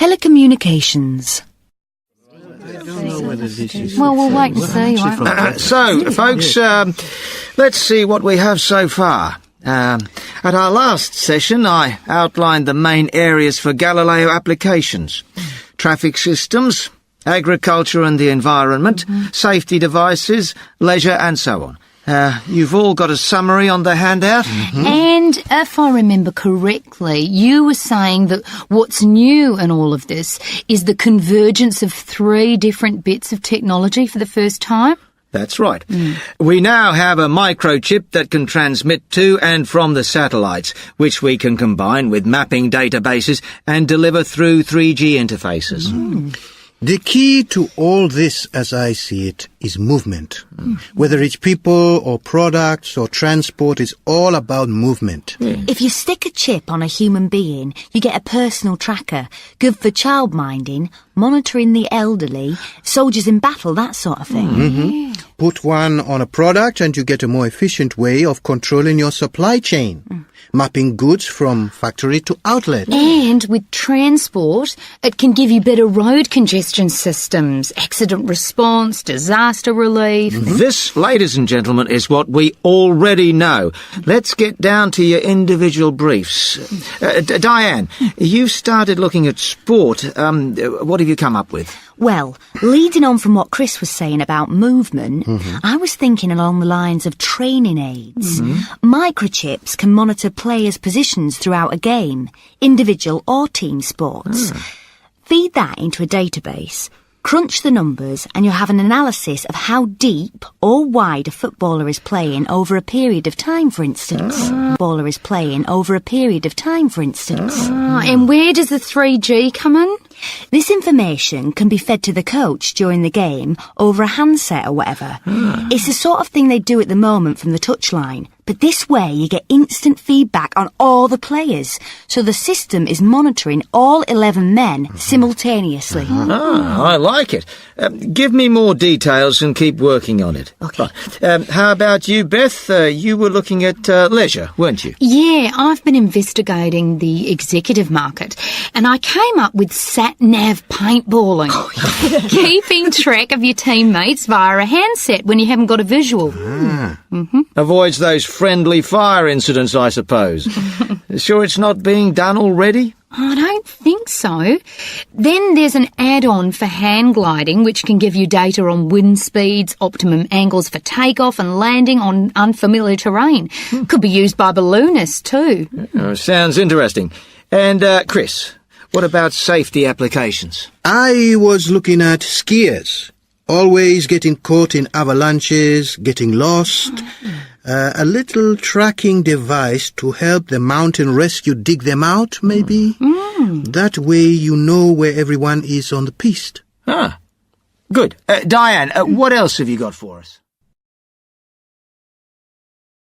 Telecommunications. Well, we'll wait and see, won't we? So, folks, let's see what we have so far. At our last session, I outlined the main areas for Galileo applications. Traffic systems, agriculture and the environment, safety devices, leisure and so on. You've all got a summary on the handout? And if I remember correctly, you were saying that what's new in all of this is the convergence of 3 different bits of technology for the first time? That's right. We now have a microchip that can transmit to and from the satellites, which we can combine with mapping databases and deliver through 3G interfaces. The key to all this, as I see it, is movement. Whether it's people or products or transport, it's all about movement. If you stick a chip on a human being, you get a personal tracker, good for childminding, monitoring the elderly, soldiers in battle, that sort of thing. Put one on a product and you get a more efficient way of controlling your supply chain, mapping goods from factory to outlet. And with transport, it can give you better road congestion systems, accident response, disaster relief. This, ladies and gentlemen, is what we already know. Let's get down to your individual briefs. Diane, you've started looking at sport. What have you come up with? Well, leading on from what Chris was saying about movement, I was thinking along the lines of training aids. Microchips can monitor players' positions throughout a game, individual or team sports. Feed that into a database, crunch the numbers, and you'll have an analysis of how deep or wide a footballer is playing over a period of time, for instance. And where does the 3G come in? This information can be fed to the coach during the game over a handset or whatever. It's the sort of thing they do at the moment from the touchline. But this way you get instant feedback on all the players, so the system is monitoring all 11 men simultaneously. I like it. Give me more details and keep working on it. Okay. Right. How about you, Beth? You were looking at leisure, weren't you? Yeah, I've been investigating the executive market, and I came up with sat-nav paintballing. Keeping track of your teammates via a handset when you haven't got a visual. Avoids those friendly fire incidents, I suppose. Sure it's not being done already? I don't think so. Then there's an add-on for hang gliding, which can give you data on wind speeds, optimum angles for takeoff and landing on unfamiliar terrain. Could be used by balloonists too. Sounds interesting. And, Chris, what about safety applications? I was looking at skiers, always getting caught in avalanches, getting lost. A little tracking device to help the mountain rescue dig them out, maybe? That way you know where everyone is on the piste. Good. Diane, what else have you got for us?